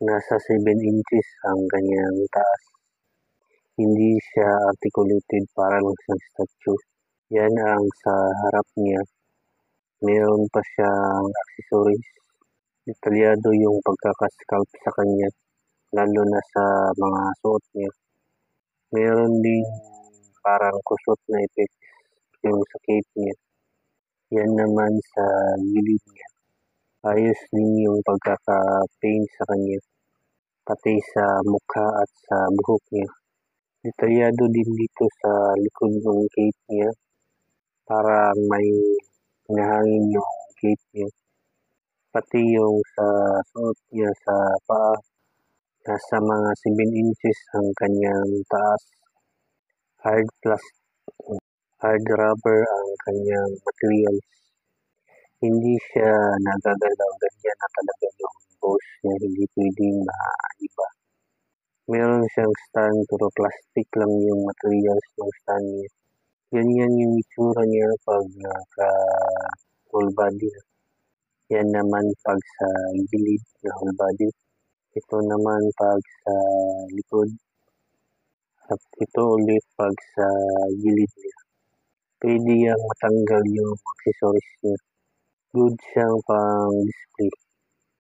Nasa 7 inches ang kanyang taas. Hindi siya articulated para lang siyang statue. Yan ang sa harap niya. Meron pa siyang accessories. Detalyado yung pagkakasculpt sa kanya, lalo na sa mga suot niya. Meron ding parang kusot na effects yung sa cape niya. Yan naman sa gilid niya. Ayos din yung pagkaka-paint sa kanya, pati sa mukha at sa buhok niya. Detalyado din dito sa likod ng cape niya. Parang may hinahangin yung cape niya. Pati yung sa suot niya sa paa, nasa mga 7 inches ang kanyang taas. Hard rubber ang kanyang materials. Hindi siya nagagalaw, ganyan na talaga yung boss niya, hindi pwedeng maiba. Meron siyang stand pero plastic lang yung materials ng stand niya. Ganyan yung itsura niya pag naka whole body. Yan naman pag sa gilid na whole body. Ito naman pag sa likod. At ito ulit pag sa gilid niya. Pwede yang matanggal yung accessories niya. Good siyang pang display.